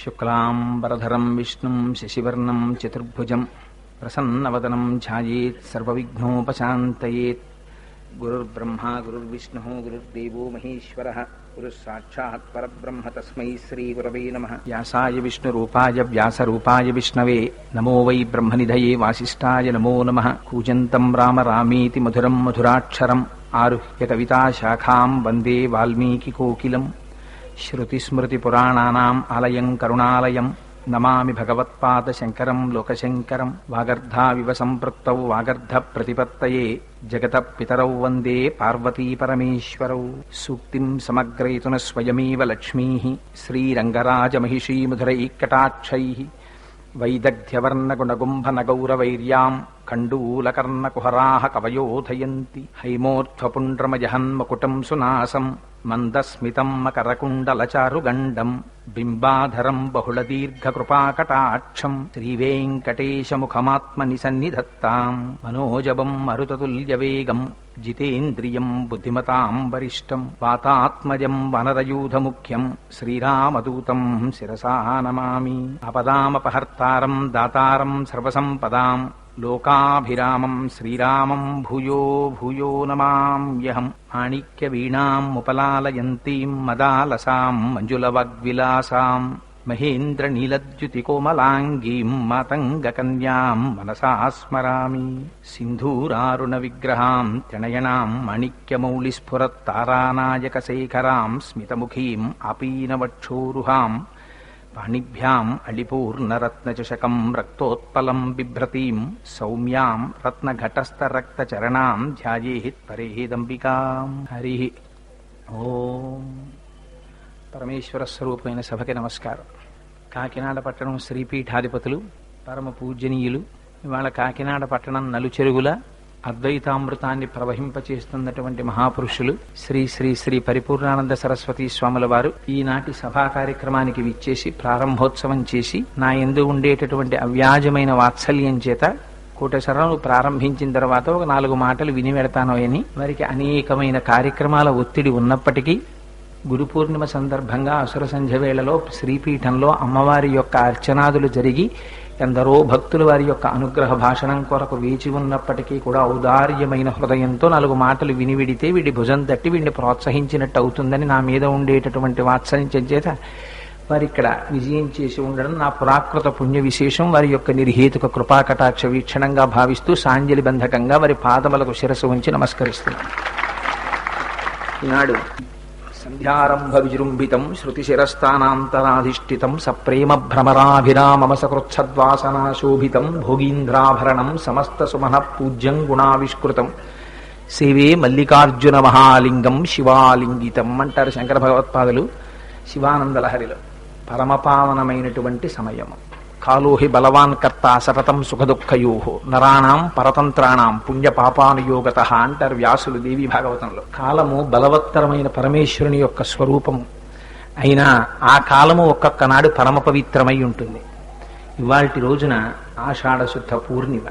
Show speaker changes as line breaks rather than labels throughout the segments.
శుక్లాంబరధరం విష్ణుం శశివర్ణం చతుర్భుజం ప్రసన్నవదనం ఛాయేత్ సర్వవిఘ్నోపశాంతయేత్. గురుర్బ్రహ్మా గురుర్విష్ణుః గురుర్దేవో మహేశ్వరః గురుస్సాక్షాత్ పరబ్రహ్మ తస్మై శ్రీగురవే నమః. వ్యాసాయ విష్ణురూపాయ వ్యాసరూపాయ విష్ణవే నమో వై బ్రహ్మనిధయే వాసిష్ఠాయ నమో నమః. కూజంతం రామ రామేతి మధురం మధురాక్షరం ఆరుహ్య కవితాశాఖాం వందే వాల్మీకికోకిలం. శ్రుతిస్మృతిపురాణానాం ఆలయం కరుణాలయం నమామి భగవత్పాదశంకరం లోకశంకరం. వాగర్ధావివ సంపృక్తౌ వాగర్ధ ప్రతిపత్తయే జగత పితరౌ వందే పార్వతీపరమేశ్వరౌ. సూక్తిం సమగ్రయతున స్వయమేవ లక్ష్మీః శ్రీరంగరాజమహిషీమధురైకటాక్షైః. వైదగ్ధ్యవర్ణగుణగుంభనగౌరవైర్యాం కండూలకర్ణకుహరాః కవయోధయంతి. హైమోర్ధ్వపుండ్రమజహన్మకుటం సునాసం మందస్మితం మకరకుండలచారుగండం బింబాధరం బహుళదీర్ఘకృపాకటాక్షం. శ్రీవేంకటేశముఖమాత్మని సన్నిధత్తాం మనోజవం మరుతతుల్యవేగం జితేంద్రియం బుద్ధిమతాం వరిష్టం. వాతాత్మజం వనరయూధముఖ్యం శ్రీరామదూతం శిరసా నమామి. ఆపదామపహర్తారం దాతారం సర్వసంపదాం లోకాభిరామం శ్రీరామం భూయో భూయో నమామ్యహం. మాణిక్యవీణాం ముపలాలయంతీం మదాలసాం మంజులవాగ్విలాసాం మహేంద్రనీలద్యుతికోమలాంగీం మాతంగకన్యాం మనసా స్మరామి. సింధూరారుణ విగ్రహాం త్రినయనాం మాణిక్యమౌళిస్ఫురత్తారానాయకశేఖరాం స్మితముఖీం ఆపీనవక్షోరుహాం పాణిభ్యాం అళిపూర్ణరత్నచషకం రక్తోత్పలం బిభ్రతీం సౌమ్యాం రత్నఘటస్థరక్తచరణాం ధ్యాయేత్ పరేదంబికాం. హరి ఓం. పరమేశ్వర స్వరూపమైన సభకి నమస్కారం. కాకినాడ పట్టణం శ్రీపీఠాధిపతులు పరమ పూజనీయులు ఇవాళ కాకినాడ పట్టణం నలుచెరుగుల అద్వైతామృతాన్ని ప్రవహింపచేస్తున్నటువంటి మహాపురుషులు శ్రీ శ్రీ శ్రీ పరిపూర్ణానంద సరస్వతీ స్వాముల వారు ఈనాటి సభా కార్యక్రమానికి విచ్చేసి ప్రారంభోత్సవం చేసి నా యందు ఉండేటటువంటి అవ్యాజమైన వాత్సల్యం చేత కూటశరణలు ప్రారంభించిన తర్వాత ఒక 4 మాటలు విని వెడతానో అని వారికి అనేకమైన కార్యక్రమాల ఒత్తిడి ఉన్నప్పటికీ గురు పూర్ణిమ సందర్భంగా అసుర సంధ్య వేళలో శ్రీపీఠంలో అమ్మవారి యొక్క అర్చనాదులు జరిగి ఎందరో భక్తులు వారి యొక్క అనుగ్రహ భాషణం కొరకు వేచి ఉన్నప్పటికీ కూడా ఔదార్యమైన హృదయంతో 4 మాటలు వినివిడితే వీడి భుజం తట్టి వీడిని ప్రోత్సహించినట్టు అవుతుందని నా మీద ఉండేటటువంటి వాత్సల్యం చేత వారి ఇక్కడ విజయం చేసి ఉండడం నా పురాకృత పుణ్య విశేషం. వారి యొక్క నిర్హేతుక కృపాకటాక్ష వీక్షణంగా భావిస్తూ సాంజలి బంధకంగా వారి పాదములకు శిరస్సు ఉంచి నమస్కరిస్తున్నాను. ఈనాడు సంధ్యారంభ విజృంభితం శృతిశిరస్థానాంతరాధిష్ఠితం సప్రేమ భ్రమరాభిరామమసకృచ్ఛద్వాసనాశోభితం భోగీంద్రాభరణం సమస్త సుమన పూజ్యం గుణావిష్కృతం సేవే మల్లికార్జున మహాలింగం శివాలింగితం అంటారు శంకర భగవత్పాదులు శివానందలహరిలో. పరమపావనమైనటువంటి సమయము. కాలోహి బలవాన్ కర్త సతతం సుఖదుఃఖయో నరాణం పరతంత్రాణం పుణ్యపాపానుయోగత అంటారు వ్యాసులు దేవి భాగవతంలో. కాలము బలవత్తరమైన పరమేశ్వరుని యొక్క స్వరూపము అయినా ఆ కాలము ఒక్కొక్క నాడు పరమ పవిత్రమై ఉంటుంది. ఇవాల్టి రోజున ఆషాఢశుద్ధ పూర్ణిమ,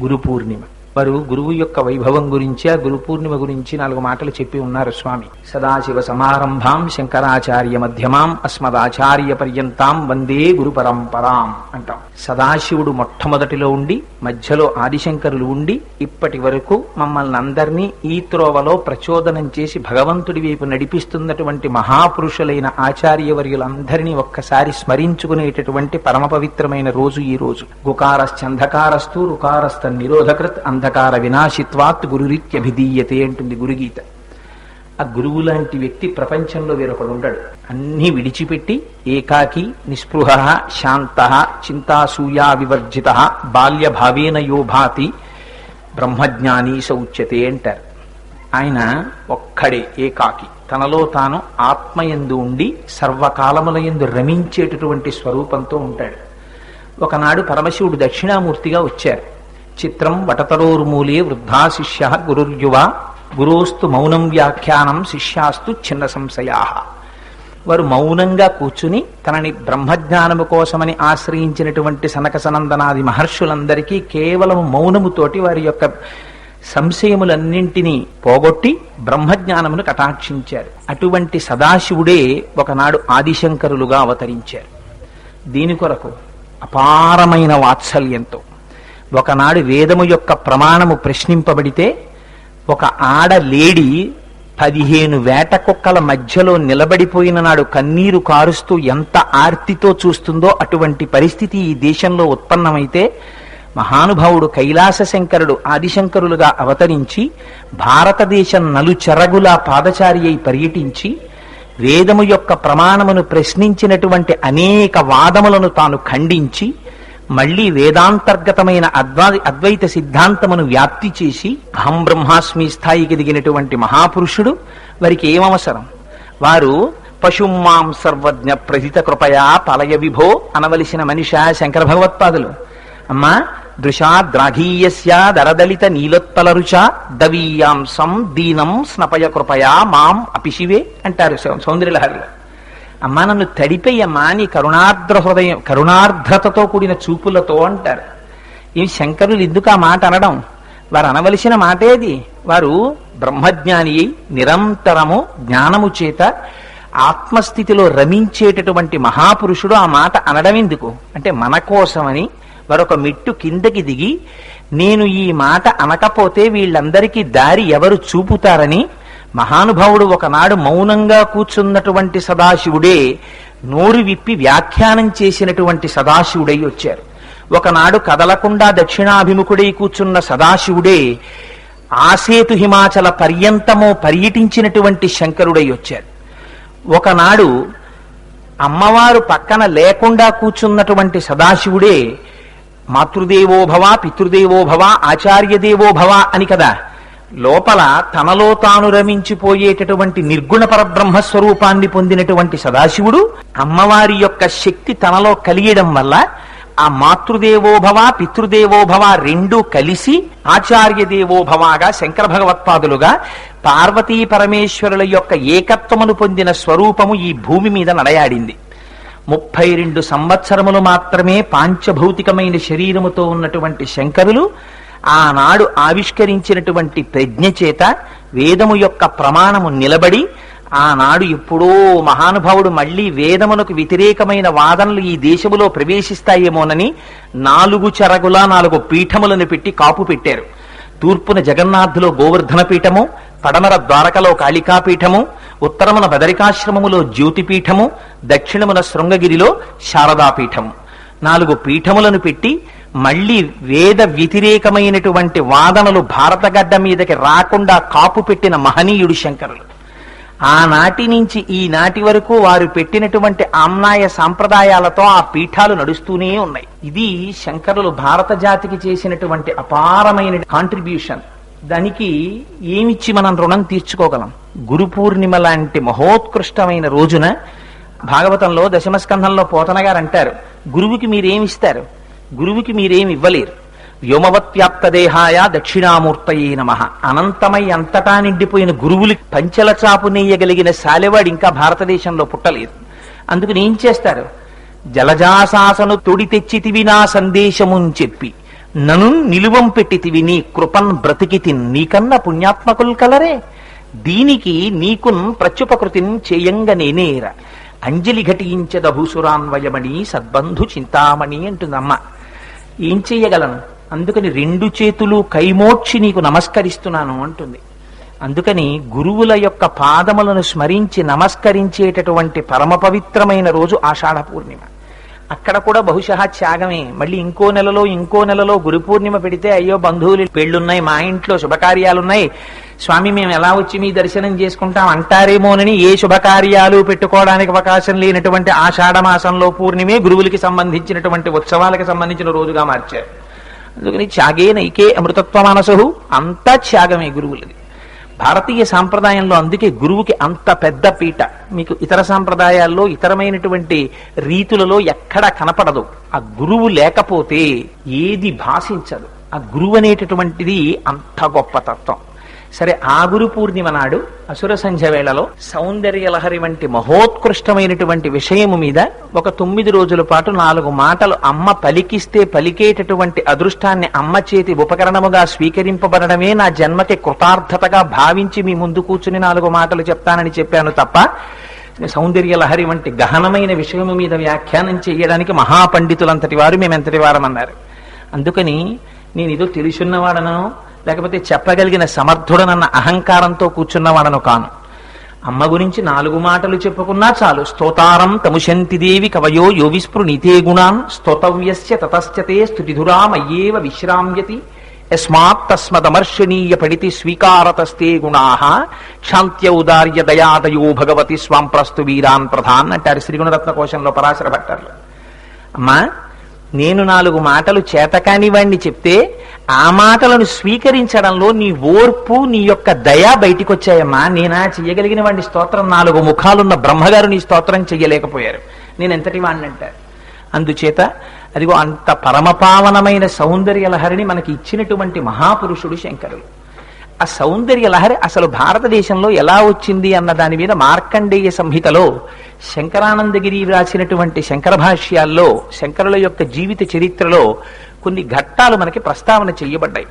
గురు పూర్ణిమ. వారు గురువు యొక్క వైభవం గురించి ఆ గురు పూర్ణిమ గురించి 4 మాటలు చెప్పి ఉన్నారు స్వామి. సదాశివ సమారంభాం శంకరాచార్య మధ్యమాం అస్మదాచార్య పర్యంతాం వందే గురు పరంపరాం అంటాం. సదాశివుడు మొట్టమొదటిలో ఉండి మధ్యలో ఆదిశంకరులు ఉండి ఇప్పటి వరకు మమ్మల్ని అందరినీ ఈ త్రోవలో ప్రచోదనం చేసి భగవంతుడి వైపు నడిపిస్తున్నటువంటి మహాపురుషులైన ఆచార్యవర్యులందరినీ ఒక్కసారి స్మరించుకునేటటువంటి పరమ పవిత్రమైన రోజు ఈ రోజు. గుకారశ్చంధకారస్తు రుకారస్థ నిరోధకృత్ అంధకార వినాశిత్వాత్ గురురీత్యభిధీయతే అంటుంది గురుగీత. ఆ గురువు లాంటి వ్యక్తి ప్రపంచంలో వేరొకడు ఉండడు. అన్నీ విడిచిపెట్టి ఏకాకి నిస్పృహ శాంత చింతాసూయా వివర్జిత బాల్యభావేన యోభాతి బ్రహ్మజ్ఞానీ సౌచ్యతే అంటారు. ఆయన ఒక్కడే ఏకాకి, తనలో తాను ఆత్మయందు ఉండి సర్వకాలములయందు రమించేటటువంటి స్వరూపంతో ఉంటాడు. ఒకనాడు పరమశివుడు దక్షిణామూర్తిగా వచ్చారు. చిత్రం వటతరోర్మూలే వృద్ధా శిష్య గురుర్యువ గురోస్తు మౌనం వ్యాఖ్యానం శిష్యాస్తు చిన్న సంశయా. వారు మౌనంగా కూర్చుని తనని బ్రహ్మజ్ఞానము కోసమని ఆశ్రయించినటువంటి సనక సనందనాది మహర్షులందరికీ కేవలం మౌనముతోటి వారి యొక్క సంశయములన్నింటినీ పోగొట్టి బ్రహ్మజ్ఞానమును కటాక్షించారు. అటువంటి సదాశివుడే ఒకనాడు ఆదిశంకరులుగా అవతరించారు. దీని కొరకు అపారమైన వాత్సల్యంతో. ఒకనాడు వేదము యొక్క ప్రమాణము ప్రశ్నింపబడితే ఒక ఆడ లేడి 15 వేట కుక్కల మధ్యలో నిలబడిపోయిన నాడు కన్నీరు కారుస్తూ ఎంత ఆర్తితో చూస్తుందో అటువంటి పరిస్థితి ఈ దేశంలో ఉత్పన్నమైతే మహానుభావుడు కైలాస శంకరుడు ఆదిశంకరులుగా అవతరించి భారతదేశం నలుచెరగులా పాదచారి అయి పర్యటించి వేదము యొక్క ప్రమాణమును ప్రశ్నించినటువంటి అనేక వాదములను తాను ఖండించి మళ్లీ వేదాంతర్గతమైన అద్వైత సిద్ధాంతమును వ్యాప్తి చేసి అహం బ్రహ్మాస్మి స్థాయికి దిగినటువంటి మహాపురుషుడు. వారికి ఏమవసరం? వారు పశుమాం సర్వజ్ఞ ప్రహిత కృపయా పలయ విభో అనవలసిన మనిష శంకర భగవత్పాదులు. అమ్మా దృశా ద్రాఘీయస్య దరదలిత నీలోత్పల రుచ దవీయాంసం దీనం స్నపయ కృపయా మాం అపిశివే అంటారు సౌందర్యలహరిలో. అమ్మా నన్ను తడిపేయమ్మా నీ కరుణార్ద్ర హృదయం, కరుణార్ద్రతతో కూడిన చూపులతో అంటారు. ఈ శంకరులు ఎందుకు ఆ మాట అనడం? వారు అనవలసిన మాటేది. వారు బ్రహ్మజ్ఞాని అయి నిరంతరము జ్ఞానము చేత ఆత్మస్థితిలో రమించేటటువంటి మహాపురుషుడు ఆ మాట అనడం ఎందుకు అంటే మన కోసమని మరొక మెట్టు కిందకి దిగి నేను ఈ మాట అనకపోతే వీళ్ళందరికీ దారి ఎవరు చూపుతారని మహానుభావుడు ఒకనాడు మౌనంగా కూర్చున్నటువంటి సదాశివుడే నోరు విప్పి వ్యాఖ్యానం చేసినటువంటి సదాశివుడై వచ్చారు. ఒకనాడు కదలకుండా దక్షిణాభిముఖుడై కూర్చున్న సదాశివుడే ఆసేతు హిమాచల పర్యంతమో పర్యటించినటువంటి శంకరుడై వచ్చారు. ఒకనాడు అమ్మవారు పక్కన లేకుండా కూర్చున్నటువంటి సదాశివుడే మాతృదేవోభవ పితృదేవోభవ ఆచార్యదేవోభవ అని కదా లోపల తనలో తాను రమించిపోయేటటువంటి నిర్గుణ పరబ్రహ్మస్వరూపాన్ని పొందినటువంటి సదాశివుడు అమ్మవారి యొక్క శక్తి తనలో కలియడం వల్ల ఆ మాతృదేవోభవ పితృదేవోభవ రెండూ కలిసి ఆచార్యదేవోభవగా శంకర భగవత్పాదులుగా పార్వతీ పరమేశ్వరుల యొక్క ఏకత్వమును పొందిన స్వరూపము ఈ భూమి మీద నడయాడింది. 32 సంవత్సరములు మాత్రమే పాంచభౌతికమైన శరీరముతో ఉన్నటువంటి శంకరులు ఆనాడు ఆవిష్కరించినటువంటి ప్రజ్ఞ చేత వేదము యొక్క ప్రమాణము నిలబడి ఆనాడు ఎప్పుడో మహానుభావుడు మళ్లీ వేదమునకు వ్యతిరేకమైన వాదనలు ఈ దేశములో ప్రవేశిస్తాయేమోనని 4 చెరగుల 4 పీఠములను పెట్టి కాపు పెట్టారు. తూర్పున జగన్నాథులో గోవర్ధన పీఠము, పడమర ద్వారకలో కాళికాపీఠము, ఉత్తరమున బదరికాశ్రమములో జ్యోతిపీఠము, దక్షిణమున శృంగగిరిలో శారదాపీఠము 4 పీఠములను పెట్టి మళ్లీ వేద వ్యతిరేకమైనటువంటి వాదనలు భారతగడ్డ మీదకి రాకుండా కాపు పెట్టిన మహనీయుడు శంకరులు. ఆనాటి నుంచి ఈనాటి వరకు వారు పెట్టినటువంటి ఆమ్నాయ సాంప్రదాయాలతో ఆ పీఠాలు నడుస్తూనే ఉన్నాయి. ఇది శంకరులు భారత జాతికి చేసినటువంటి అపారమైన కాంట్రిబ్యూషన్. దానికి ఏమిచ్చి మనం రుణం తీర్చుకోగలం? గురు పూర్ణిమ లాంటి మహోత్కృష్టమైన రోజున భాగవతంలో దశమస్కంధంలో పోతన గారు అంటారు, గురువుకి మీరేమిస్తారు? గురువుకి మీరేమి ఇవ్వలేరు. వ్యోమవత్వ్యాప్తదేహాయ దక్షిణామూర్తయే నమః. అనంతమై అంతటా నిండిపోయిన గురువులు పంచల చాపు నెయ్యగలిగిన శాలెవాడు ఇంకా భారతదేశంలో పుట్టలేదు. అందుకని ఏం చేస్తారు? జలజాశాసను తొడి తెచ్చితివి నా సందేశముని చెప్పి నను నిలువం పెట్టితివి నీ కృపన్ బ్రతికితి నీకన్న పుణ్యాత్మకులు కలరే దీనికి నీకున్ ప్రత్యుపకృతిని చేయంగ నేనేర అంజలి ఘటించద భూసురాన్వయమణి సద్బంధు చింతామణి అంటుందమ్మ. ఏం చెయ్యగలను? అందుకని 2 చేతులు కైమోడ్చి నీకు నమస్కరిస్తున్నాను అంటుంది. అందుకని గురువుల యొక్క పాదములను స్మరించి నమస్కరించేటటువంటి పరమ పవిత్రమైన రోజు ఆషాఢ పూర్ణిమ. అక్కడ కూడా బహుశా త్యాగమే. మళ్ళీ ఇంకో నెలలో గురు పూర్ణిమ పెడితే అయ్యో బంధువులు పెళ్లున్నాయి, మా ఇంట్లో శుభకార్యాలున్నాయి, స్వామి మేము ఎలా వచ్చి మీ దర్శనం చేసుకుంటాం అంటారేమోనని ఏ శుభకార్యాలు పెట్టుకోవడానికి అవకాశం లేనటువంటి ఆషాఢ మాసంలో పూర్ణిమే గురువులకి సంబంధించినటువంటి ఉత్సవాలకు సంబంధించిన రోజుగా మార్చారు. అందుకని త్యాగే నైకే అమృతత్వ మనసు, అంతా త్యాగమే గురువులది. భారతీయ సాంప్రదాయంలో అందుకే గురువుకి అంత పెద్ద పీట. మీకు ఇతర సాంప్రదాయాల్లో ఇతరమైనటువంటి రీతులలో ఎక్కడా కనపడదు. ఆ గురువు లేకపోతే ఏది భాషించదు. ఆ గురువు అనేటటువంటిది అంత గొప్ప తత్వం. సరే, ఆ గురు పూర్ణిమ నాడు అసుర సంధ్య వేళలో సౌందర్యలహరి వంటి మహోత్కృష్టమైనటువంటి విషయము మీద ఒక 9 రోజుల పాటు 4 మాటలు అమ్మ పలికిస్తే పలికేటటువంటి అదృష్టాన్ని అమ్మ చేతి ఉపకరణముగా స్వీకరింపబడమే నా జన్మకి కృతార్థతగా భావించి మీ ముందు కూర్చుని 4 మాటలు చెప్తానని చెప్పాను తప్ప సౌందర్య లహరి వంటి గహనమైన విషయము మీద వ్యాఖ్యానం చేయడానికి మహాపండితులంతటి వారు మేమెంతటి వారమన్నారు. అందుకని నేను ఏదో తెలుసున్నవాడనో లేకపోతే చెప్పగలిగిన సమర్థుడనన్న అహంకారంతో కూర్చున్నవాడను కాను. అమ్మ గురించి 4 మాటలు చెప్పుకున్నా చాలు. స్తోతారం తముశంతిదేవి కవయో యో విస్పృణీతే గుణాన్ స్తోతవ్యస్య తతశ్చతే స్తుతిధురామయ్యేవ విశ్రామ్యతి యస్మాత్ తస్మదమర్షణీయ పడితి స్వీకారతస్తే గుణాః క్షాంత్యౌదార్య దయాదయో భగవతి స్వాం ప్రస్తు వీరాన్ ప్రధాన్ అంటారు శ్రీగుణరత్న కోశంలో పరాశర భట్టారులు. అమ్మా, నేను 4 మాటలు చేతకాని వాణ్ణి చెప్తే ఆ మాటలను స్వీకరించడంలో నీ ఓర్పు, నీ యొక్క దయ బయటికి వచ్చాయమ్మా. నేనా చెయ్యగలిగిన వాడిని స్తోత్రం? 4 ముఖాలున్న బ్రహ్మగారు నీ స్తోత్రం చెయ్యలేకపోయారు. నేను ఎంతటి వాణ్ణి అంటారు. అందుచేత అదిగో అంత పరమపావనమైన సౌందర్య లహరిని మనకి ఇచ్చినటువంటి మహాపురుషుడు శంకరులు. ఆ సౌందర్య లహరి అసలు భారతదేశంలో ఎలా వచ్చింది అన్న దాని మీద మార్కండేయ సంహితలో శంకరానందగిరి రాసినటువంటి శంకర భాష్యాల్లో శంకరుల యొక్క జీవిత చరిత్రలో కొన్ని ఘట్టాలు మనకి ప్రస్తావన చేయబడ్డాయి.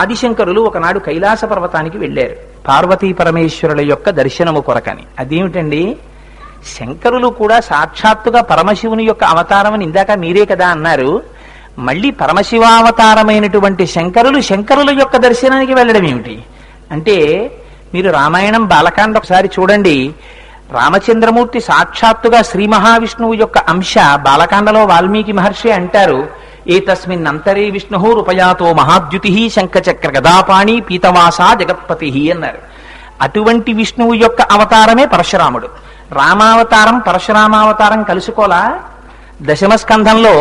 ఆదిశంకరులు ఒకనాడు కైలాస పర్వతానికి వెళ్ళారు పార్వతీ పరమేశ్వరుల యొక్క దర్శనము కొరకని. అదేమిటండి, శంకరులు కూడా సాక్షాత్తుగా పరమశివుని యొక్క అవతారం అని ఇందాక మీరే కదా అన్నారు. మళ్ళీ పరమశివావతారమైనటువంటి శంకరుల యొక్క దర్శనానికి వెళ్ళడం ఏమిటి అంటే, మీరు రామాయణం బాలకాండ ఒకసారి చూడండి. రామచంద్రమూర్తి సాక్షాత్తుగా శ్రీ మహావిష్ణువు యొక్క అంశ. బాలకాండలో వాల్మీకి మహర్షి అంటారు, ఏతస్మిన్ అంతరే విష్ణు రూపయాతో మహాద్యుతి శంఖచక్ర గదాపాణి పీతవాస జగత్పతి అన్నారు. అటువంటి విష్ణువు యొక్క అవతారమే పరశురాముడు. రామావతారం పరశురామావతారం కలుసుకోలా? దశమ స్కంధంలో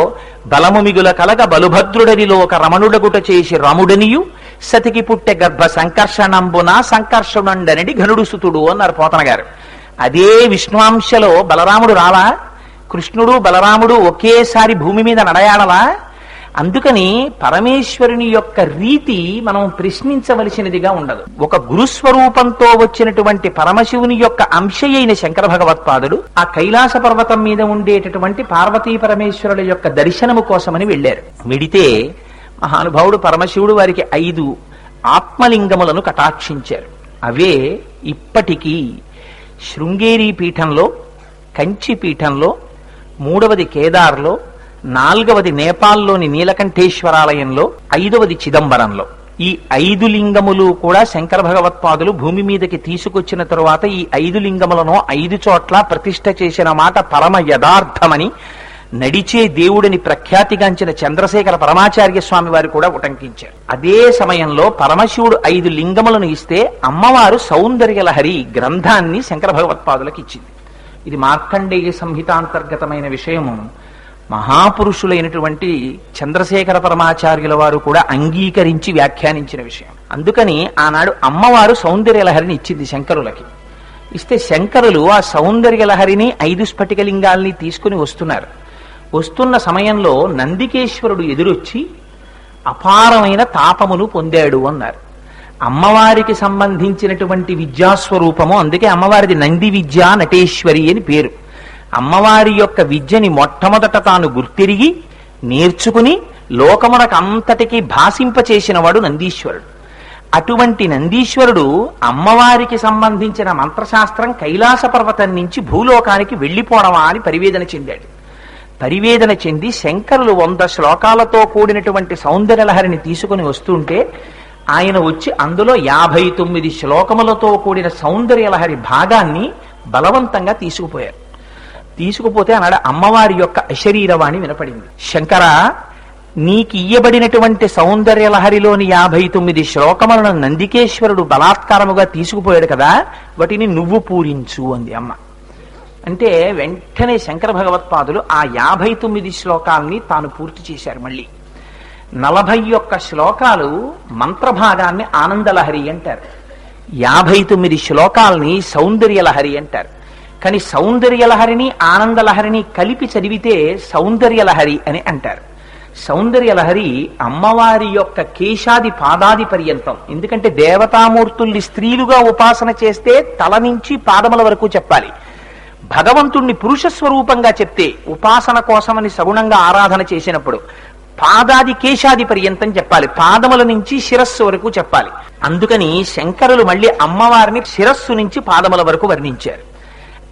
బలము మిగుల కలగ బలుభద్రుడనిలో ఒక రమణుడగుట చేసి రాముడనియు సతికి పుట్టె గర్భ సంకర్షణంబున సంకర్షణుండనడి ఘనుడు సుతుడు అన్నారు పోతన గారు. అదే విష్ణువాంశలో బలరాముడు రాలా? కృష్ణుడు బలరాముడు ఒకేసారి భూమి మీద నడయాడలా? అందుకని పరమేశ్వరుని యొక్క రీతి మనం ప్రశ్నించవలసినదిగా ఉండదు. ఒక గురుస్వరూపంతో వచ్చినటువంటి పరమశివుని యొక్క అంశ అయిన శంకర భగవత్పాదుడు ఆ కైలాస పర్వతం మీద ఉండేటటువంటి పార్వతీ పరమేశ్వరుల యొక్క దర్శనము కోసమని వెళ్ళారు. వెడితే మహానుభావుడు పరమశివుడు వారికి 5 ఆత్మలింగములను కటాక్షించారు. అవే ఇప్పటికీ శృంగేరి పీఠంలో, కంచి పీఠంలో, 3వది కేదార్లో, 4వది నేపాల్లోని నీలకంఠేశ్వరాలయంలో, 5వది చిదంబరంలో. ఈ 5 లింగములు కూడా శంకర భగవత్పాదులు భూమి మీదకి తీసుకొచ్చిన తరువాత ఈ 5 లింగములను 5 చోట్ల ప్రతిష్ఠ చేసిన మాట పరమ యథార్థమని నడిచే దేవుడిని ప్రఖ్యాతిగాంచిన చంద్రశేఖర పరమాచార్య స్వామి వారు కూడా ఉటంకించారు. అదే సమయంలో పరమశివుడు 5 లింగములను ఇస్తే అమ్మవారు సౌందర్యలహరి గ్రంథాన్ని శంకర భగవత్పాదులకు ఇచ్చింది. ఇది మార్కండేయ సంహితాంతర్గతమైన విషయము. మహాపురుషులైనటువంటి చంద్రశేఖర పరమాచార్యుల వారు కూడా అంగీకరించి వ్యాఖ్యానించిన విషయం. అందుకని ఆనాడు అమ్మవారు సౌందర్యలహరిని ఇచ్చింది శంకరులకి. ఇస్తే శంకరులు ఆ సౌందర్యలహరిని 5 స్ఫటికలింగాల్ని తీసుకుని వస్తున్నారు. వస్తున్న సమయంలో నందికేశ్వరుడు ఎదురొచ్చి అపారమైన తాపమును పొందాడు అన్నారు. అమ్మవారికి సంబంధించినటువంటి విద్యాస్వరూపము, అందుకే అమ్మవారిది నంది విద్యా నటేశ్వరి అని పేరు. అమ్మవారి యొక్క విద్యని మొట్టమొదట తాను గుర్తిరిగి నేర్చుకుని లోకమునకు అంతటికీ భాషింపచేసిన వాడు నందీశ్వరుడు. అటువంటి నందీశ్వరుడు అమ్మవారికి సంబంధించిన మంత్రశాస్త్రం కైలాస పర్వతం నుంచి భూలోకానికి వెళ్లిపోవడమా అని పరివేదన చెందాడు. పరివేదన చెంది శంకరులు 100 శ్లోకాలతో కూడినటువంటి సౌందర్యలహరిని తీసుకుని వస్తుంటే ఆయన వచ్చి అందులో 59 శ్లోకములతో కూడిన సౌందర్యలహరి భాగాన్ని బలవంతంగా తీసుకుపోయారు. తీసుకుపోతే అన్నాడు అమ్మవారి యొక్క అశరీరవాణి వినపడింది. శంకర, నీకు ఇయ్యబడినటువంటి సౌందర్యలహరిలోని 59 శ్లోకములను నందికేశ్వరుడు బలాత్కారముగా తీసుకుపోయాడు కదా, వాటిని నువ్వు పూరించు అంది అమ్మ. అంటే వెంటనే శంకర భగవత్పాదులు ఆ 59 శ్లోకాల్ని తాను పూర్తి చేశారు. మళ్ళీ 41 శ్లోకాలు మంత్రభాగాన్ని ఆనందలహరి అంటారు, 59 శ్లోకాల్ని సౌందర్యలహరి అంటారు. కానీ సౌందర్యలహరిని ఆనందలహరిని కలిపి చదివితే సౌందర్యలహరి అని అంటారు. సౌందర్యలహరి అమ్మవారి యొక్క కేశాది పాదాది పర్యంతం. ఎందుకంటే దేవతామూర్తుల్ని స్త్రీలుగా ఉపాసన చేస్తే తల నుంచి పాదముల వరకు చెప్పాలి. భగవంతుణ్ణి పురుష స్వరూపంగా చెప్తే ఉపాసన కోసమని సగుణంగా ఆరాధన చేసినప్పుడు పాదాది కేశాది పర్యంతం చెప్పాలి, పాదముల నుంచి శిరస్సు వరకు చెప్పాలి. అందుకని శంకరులు మళ్ళీ అమ్మవారిని శిరస్సు నుంచి పాదముల వరకు వర్ణించారు.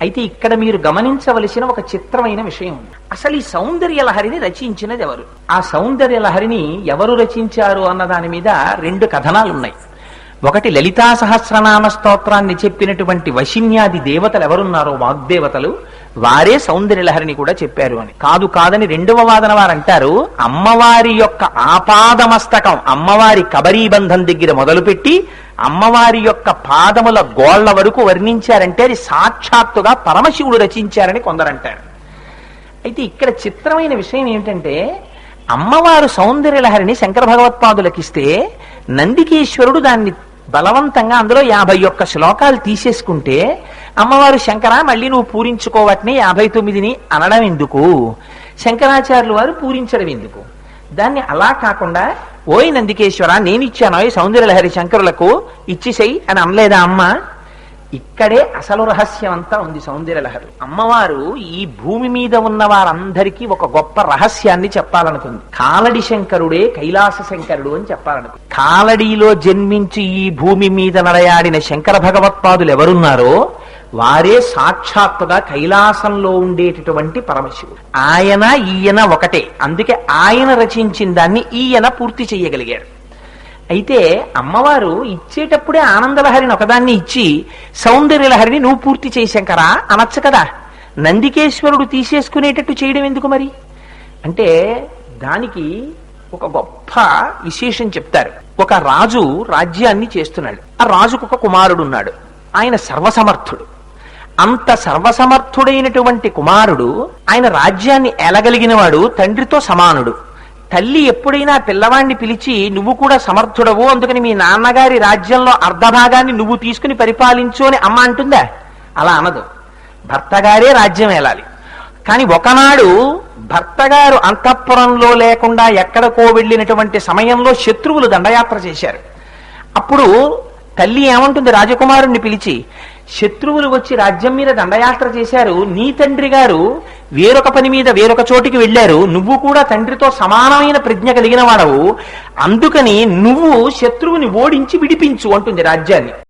అయితే ఇక్కడ మీరు గమనించవలసిన ఒక చిత్రమైన విషయం ఉంది. అసలు ఈ సౌందర్య లహరిని రచించినది ఎవరు, ఆ సౌందర్య లహరిని ఎవరు రచించారు అన్న దాని మీద రెండు కథనాలు ఉన్నాయి. ఒకటి లలితా సహస్రనామ స్తోత్రాన్ని చెప్పినటువంటి వశిన్యాది దేవతలు ఎవరున్నారో వాగ్దేవతలు, వారే సౌందర్యలహరిని కూడా చెప్పారు అని. కాదని రెండవ వాదన వారు అంటారు, అమ్మవారి యొక్క ఆపాదమస్తకం, అమ్మవారి కబరీబంధం దగ్గర మొదలుపెట్టి అమ్మవారి యొక్క పాదముల గోళ్ల వరకు వర్ణించారంటే అది సాక్షాత్తుగా పరమశివుడు రచించారని కొందరంటారు. అయితే ఇక్కడ చిత్రమైన విషయం ఏమిటంటే, అమ్మవారు సౌందర్యలహరిని శంకర భగవత్పాదులకిస్తే నందికేశ్వరుడు దాన్ని బలవంతంగా అందులో 51 శ్లోకాలు తీసేసుకుంటే, అమ్మవారు శంకరా మళ్ళీ నువ్వు పూరించుకోవట్ని 59ని అనడం ఎందుకు, శంకరాచార్యులు వారు పూరించడం ఎందుకు, దాన్ని అలా కాకుండా ఓయ్ నందికేశ్వర నేనిచ్చాను ఈ సౌందర్యలహరి శంకరులకు ఇచ్చిసెయ్యి అని అనలేదా అమ్మ? ఇక్కడే అసలు రహస్యం అంతా ఉంది. సౌందర్యలహరి అమ్మవారు ఈ భూమి మీద ఉన్న వారందరికీ ఒక గొప్ప రహస్యాన్ని చెప్పాలనుకుంది. కాలడి శంకరుడే కైలాస శంకరుడు అని చెప్పాలనుకుంది. కాలడిలో జన్మించి ఈ భూమి మీద నడయాడిన శంకర భగవత్పాదులు ఎవరున్నారో వారే సాక్షాత్తుగా కైలాసంలో ఉండేటటువంటి పరమశివుడు. ఈయన ఒకటే, అందుకే ఆయన రచించిన దాన్ని ఈయన పూర్తి చేయగలిగాడు. అయితే అమ్మవారు ఇచ్చేటప్పుడే ఆనందలహరిని ఒకదాన్ని ఇచ్చి సౌందర్యలహరిని నువ్వు పూర్తి చేశాంకరా అనొచ్చు కదా, నందికేశ్వరుడు తీసేసుకునేటట్టు చేయడం ఎందుకు మరి అంటే, దానికి ఒక గొప్ప విశేషం చెప్తారు. ఒక రాజు రాజ్యాన్ని చేస్తున్నాడు. ఆ రాజుకు ఒక కుమారుడు ఉన్నాడు. ఆయన సర్వసమర్థుడు. అంత సర్వసమర్థుడైనటువంటి కుమారుడు ఆయన రాజ్యాన్ని ఏలగలిగిన వాడు, తండ్రితో సమానుడు. తల్లి ఎప్పుడైనా పిల్లవాడిని పిలిచి నువ్వు కూడా సమర్థుడవు, అందుకని మీ నాన్నగారి రాజ్యంలో అర్ధభాగాన్ని నువ్వు తీసుకుని పరిపాలించు అని అమ్మ అంటుందా? అలా అనదు. భర్తగారే రాజ్యం ఏలాలి. కానీ ఒకనాడు భర్తగారు అంతఃపురంలో లేకుండా ఎక్కడికో వెళ్ళినటువంటి సమయంలో శత్రువులు దండయాత్ర చేశారు. అప్పుడు తల్లి ఏమంటుంది రాజకుమారుణ్ణి పిలిచి, శత్రువులు వచ్చి రాజ్యం మీద దండయాత్ర చేశారు, నీ తండ్రి గారు వేరొక పని మీద వేరొక చోటికి వెళ్ళారు, నువ్వు కూడా తండ్రితో సమానమైన ప్రజ్ఞ కలిగిన వాడవు, అందుకని నువ్వు శత్రువుని ఓడించి విడిపించు అంటుంది రాజ్యాన్ని.